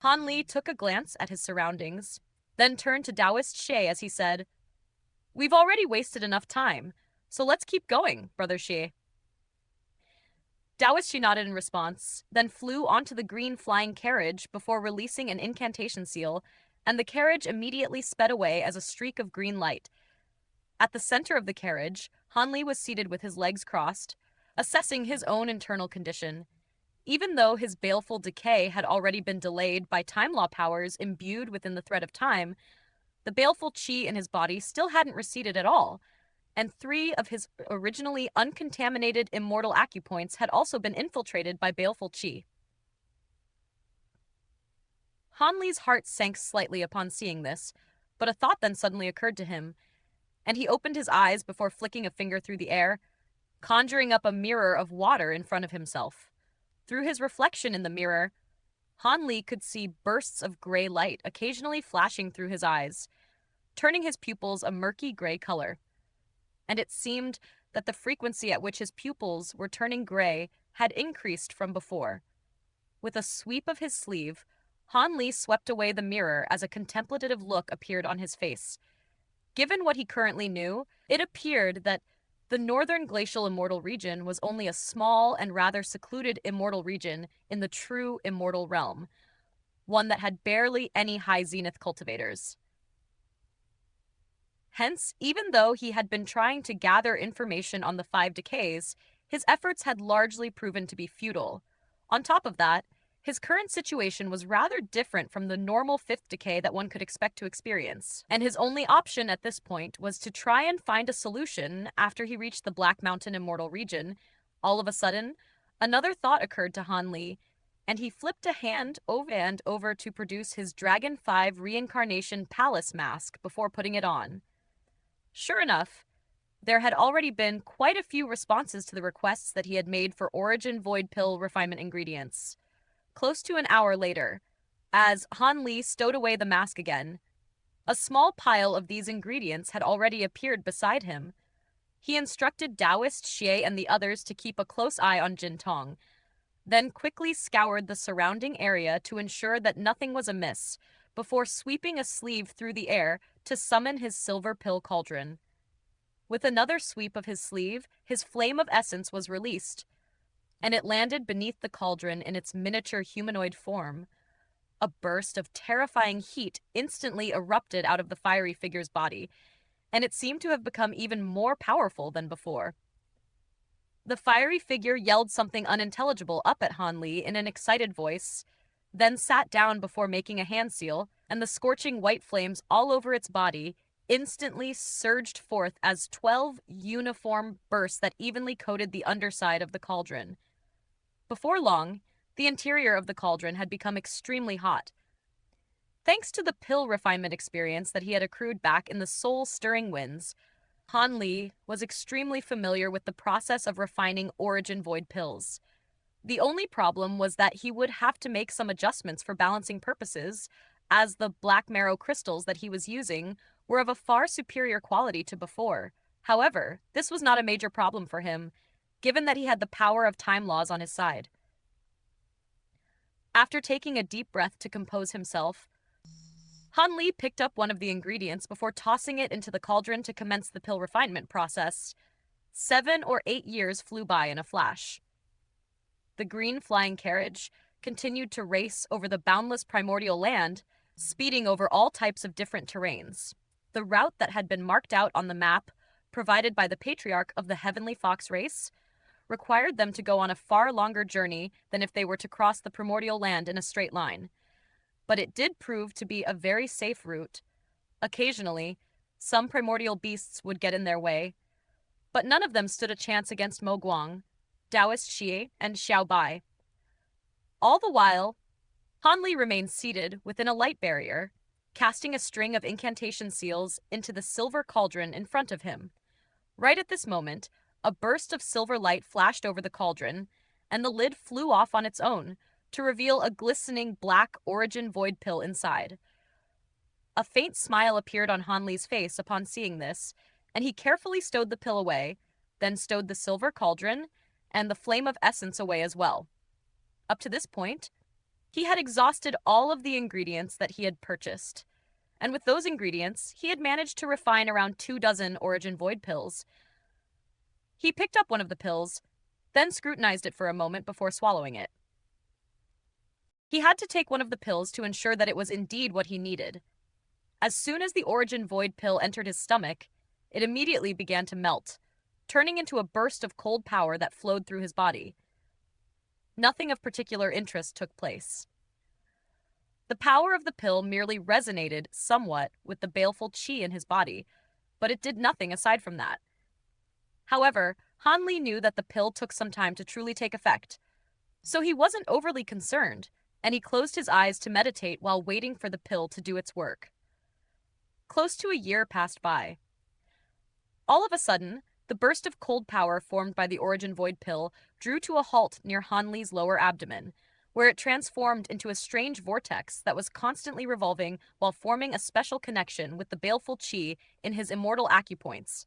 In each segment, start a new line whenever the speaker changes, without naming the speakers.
Han Li took a glance at his surroundings, then turned to Taoist Xie as he said, "We've already wasted enough time, so let's keep going, Brother Xie." Taoist Xie nodded in response, then flew onto the green flying carriage before releasing an incantation seal, and the carriage immediately sped away as a streak of green light. At the center of the carriage, Han Li was seated with his legs crossed, assessing his own internal condition. Even though his baleful decay had already been delayed by time law powers imbued within the thread of time, the baleful qi in his body still hadn't receded at all, and 3 of his originally uncontaminated immortal acupoints had also been infiltrated by baleful qi. Han Li's heart sank slightly upon seeing this, but a thought then suddenly occurred to him, and he opened his eyes before flicking a finger through the air, conjuring up a mirror of water in front of himself. Through his reflection in the mirror, Han Li could see bursts of gray light occasionally flashing through his eyes, turning his pupils a murky gray color. And it seemed that the frequency at which his pupils were turning gray had increased from before. With a sweep of his sleeve, Han Li swept away the mirror as a contemplative look appeared on his face. Given what he currently knew, it appeared that the northern glacial immortal region was only a small and rather secluded immortal region in the true immortal realm, one that had barely any high zenith cultivators. Hence, even though he had been trying to gather information on the 5 decays, his efforts had largely proven to be futile. On top of that, his current situation was rather different from the normal 5th decay that one could expect to experience, and his only option at this point was to try and find a solution after he reached the Black Mountain Immortal region. All of a sudden, another thought occurred to Han Li, and he flipped a hand over to produce his Dragon 5 Reincarnation Palace mask before putting it on. Sure enough, there had already been quite a few responses to the requests that he had made for Origin Void Pill refinement ingredients. Close to an hour later, as Han Li stowed away the mask again, a small pile of these ingredients had already appeared beside him. He instructed Taoist Xie and the others to keep a close eye on Jin Tong, then quickly scoured the surrounding area to ensure that nothing was amiss, before sweeping a sleeve through the air to summon his silver pill cauldron. With another sweep of his sleeve, his flame of essence was released, and it landed beneath the cauldron in its miniature humanoid form. A burst of terrifying heat instantly erupted out of the fiery figure's body, and it seemed to have become even more powerful than before. The fiery figure yelled something unintelligible up at Han Li in an excited voice, then sat down before making a hand seal, and the scorching white flames all over its body instantly surged forth as 12 uniform bursts that evenly coated the underside of the cauldron. Before long, the interior of the cauldron had become extremely hot. Thanks to the pill refinement experience that he had accrued back in the soul-stirring winds, Han Li was extremely familiar with the process of refining Origin Void pills. The only problem was that he would have to make some adjustments for balancing purposes, as the black marrow crystals that he was using were of a far superior quality to before. However, this was not a major problem for him, given that he had the power of time laws on his side. After taking a deep breath to compose himself, Han Li picked up one of the ingredients before tossing it into the cauldron to commence the pill refinement process. 7 or 8 years flew by in a flash. The green flying carriage continued to race over the boundless primordial land, speeding over all types of different terrains. The route that had been marked out on the map provided by the patriarch of the Heavenly Fox race required them to go on a far longer journey than if they were to cross the primordial land in a straight line. But it did prove to be a very safe route. Occasionally, some primordial beasts would get in their way, but none of them stood a chance against Mo Guang, Taoist Xie, and Xiao Bai. All the while, Han Li remained seated within a light barrier, casting a string of incantation seals into the silver cauldron in front of him. Right at this moment, a burst of silver light flashed over the cauldron, and the lid flew off on its own to reveal a glistening black Origin Void pill inside. A faint smile appeared on Han Li's face upon seeing this, and he carefully stowed the pill away, then stowed the silver cauldron and the flame of essence away as well. Up to this point, He had exhausted all of the ingredients that he had purchased, and with those ingredients, he had managed to refine around 2 dozen Origin Void pills. He picked up one of the pills, then scrutinized it for a moment before swallowing it. He had to take one of the pills to ensure that it was indeed what he needed. As soon as the Origin Void pill entered his stomach, it immediately began to melt, turning into a burst of cold power that flowed through his body. Nothing of particular interest took place. The power of the pill merely resonated somewhat with the baleful qi in his body, but it did nothing aside from that. However, Han Li knew that the pill took some time to truly take effect, so he wasn't overly concerned, and he closed his eyes to meditate while waiting for the pill to do its work. Close to a year passed by. All of a sudden, the burst of cold power formed by the Origin Void pill drew to a halt near Han Li's lower abdomen, where it transformed into a strange vortex that was constantly revolving while forming a special connection with the baleful qi in his immortal acupoints.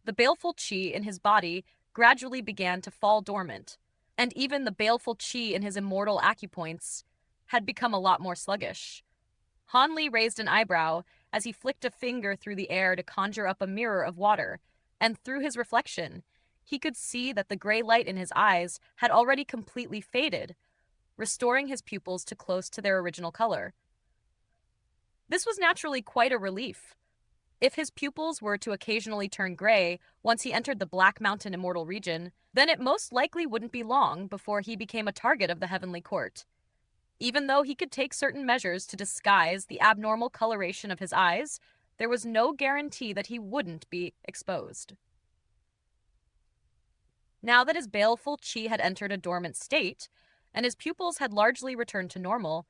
The baleful qi in his body gradually began to fall dormant, and even the baleful qi in his immortal acupoints had become a lot more sluggish. Han Li raised an eyebrow as he flicked a finger through the air to conjure up a mirror of water, and through his reflection, he could see that the gray light in his eyes had already completely faded, restoring his pupils to close to their original color. This was naturally quite a relief. If his pupils were to occasionally turn gray once he entered the Black Mountain Immortal region, then it most likely wouldn't be long before he became a target of the Heavenly Court. Even though he could take certain measures to disguise the abnormal coloration of his eyes, there was no guarantee that he wouldn't be exposed. Now that his baleful qi had entered a dormant state, and his pupils had largely returned to normal,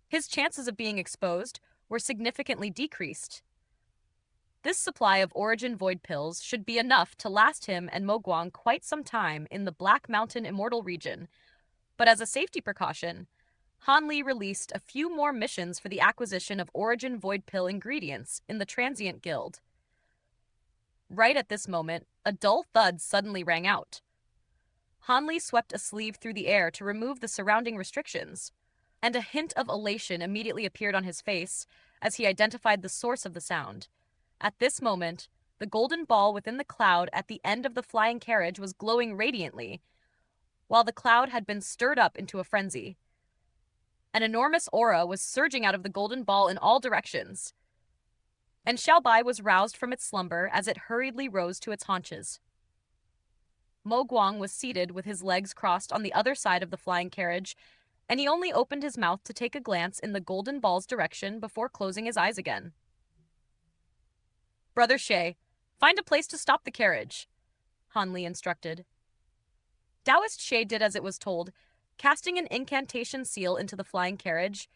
his chances of being exposed were significantly decreased. This supply of Origin Void pills should be enough to last him and Mo Guang quite some time in the Black Mountain Immortal region, but as a safety precaution, Han Li released a few more missions for the acquisition of Origin Void pill ingredients in the Transient Guild. Right at this moment, a dull thud suddenly rang out. Han Li swept a sleeve through the air to remove the surrounding restrictions, and a hint of elation immediately appeared on his face as he identified the source of the sound. At this moment, the golden ball within the cloud at the end of the flying carriage was glowing radiantly, while the cloud had been stirred up into a frenzy. An enormous aura was surging out of the golden ball in all directions, and Xiaobai was roused from its slumber as it hurriedly rose to its haunches. Mo Guang was seated with his legs crossed on the other side of the flying carriage, and he only opened his mouth to take a glance in the golden ball's direction before closing his eyes again. "Brother Shay, find a place to stop the carriage," Han Li instructed. Taoist Shay did as it was told, casting an incantation seal into the flying carriage,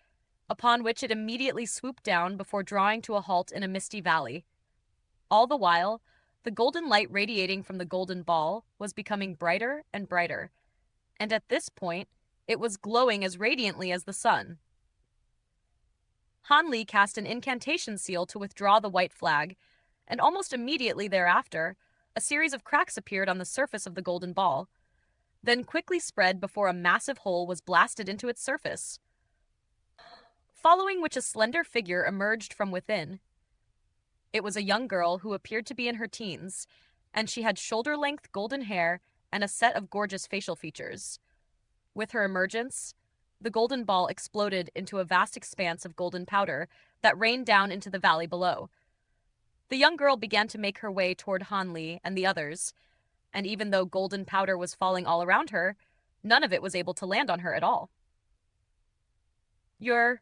upon which it immediately swooped down before drawing to a halt in a misty valley. All the while, the golden light radiating from the golden ball was becoming brighter and brighter, and at this point, it was glowing as radiantly as the sun. Han Li cast an incantation seal to withdraw the white flag, and almost immediately thereafter, a series of cracks appeared on the surface of the golden ball, then quickly spread before a massive hole was blasted into its surface, following which a slender figure emerged from within. It was a young girl who appeared to be in her teens, and she had shoulder-length golden hair and a set of gorgeous facial features. With her emergence, the golden ball exploded into a vast expanse of golden powder that rained down into the valley below. The young girl began to make her way toward Han Li and the others, and even though golden powder was falling all around her, none of it was able to land on her at all. "You're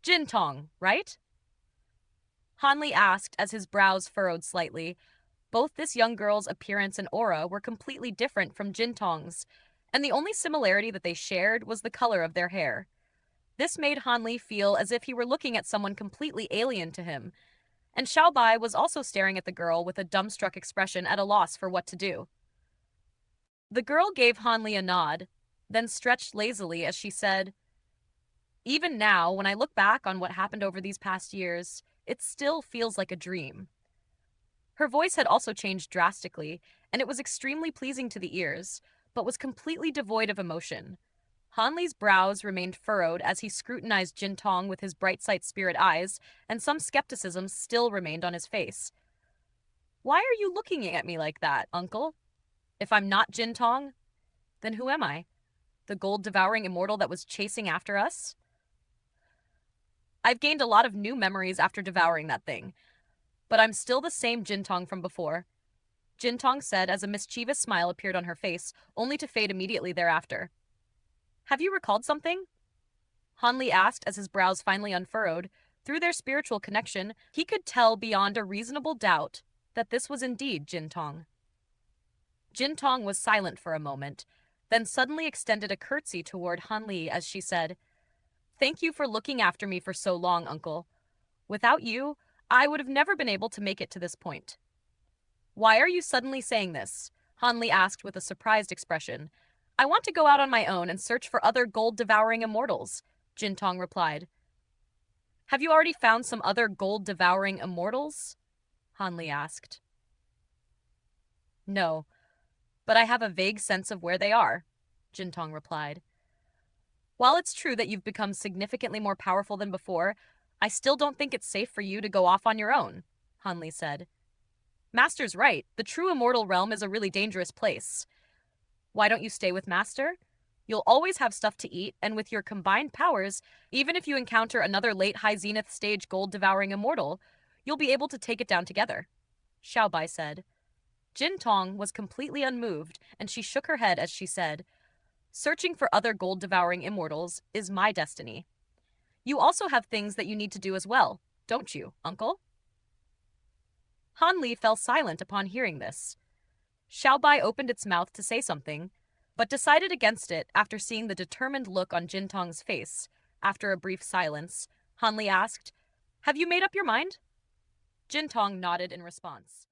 Jin Tong, right?" Han Li asked as his brows furrowed slightly. Both this young girl's appearance and aura were completely different from Jin Tong's, and the only similarity that they shared was the color of their hair. This made Han Li feel as if he were looking at someone completely alien to him, and Xiaobai was also staring at the girl with a dumbstruck expression at a loss for what to do. The girl gave Han Li a nod, then stretched lazily as she said, "Even now, when I look back on what happened over these past years, it still feels like a dream." Her voice had also changed drastically, and it was extremely pleasing to the ears, but was completely devoid of emotion. Hanli's brows remained furrowed as he scrutinized Jintong with his bright sight spirit eyes, and some skepticism still remained on his face. Why are you looking at me like that, uncle? If I'm not Jintong, then who am I? The gold-devouring immortal that was chasing after us? I've gained a lot of new memories after devouring that thing, but I'm still the same Jintong from before, Jintong said as a mischievous smile appeared on her face, only to fade immediately thereafter. Have you recalled something? Hanli asked as his brows finally unfurrowed. Through their spiritual connection, he could tell beyond a reasonable doubt that this was indeed Jintong. Jintong was silent for a moment, then suddenly extended a curtsy toward Hanli as she said, "Thank you for looking after me for so long, uncle. Without you, I would have never been able to make it to this point." Why are you suddenly saying this? Hanli asked with a surprised expression. I want to go out on my own and search for other gold-devouring immortals, Jintong replied. Have you already found some other gold-devouring immortals? Hanli asked. No, but I have a vague sense of where they are, Jintong replied. While it's true that you've become significantly more powerful than before, I still don't think it's safe for you to go off on your own, Hanli said. Master's right. The true immortal realm is a really dangerous place. Why don't you stay with Master? You'll always have stuff to eat, and with your combined powers, even if you encounter another late high zenith stage gold-devouring immortal, you'll be able to take it down together, Xiaobai said. Jintong was completely unmoved, and she shook her head as she said, Searching for other gold-devouring immortals is my destiny. You also have things that you need to do as well, don't you, uncle? Hanli fell silent upon hearing this. Xiaobai opened its mouth to say something, but decided against it after seeing the determined look on Jintong's face. After a brief silence, Hanli asked, Have you made up your mind? Jintong nodded in response.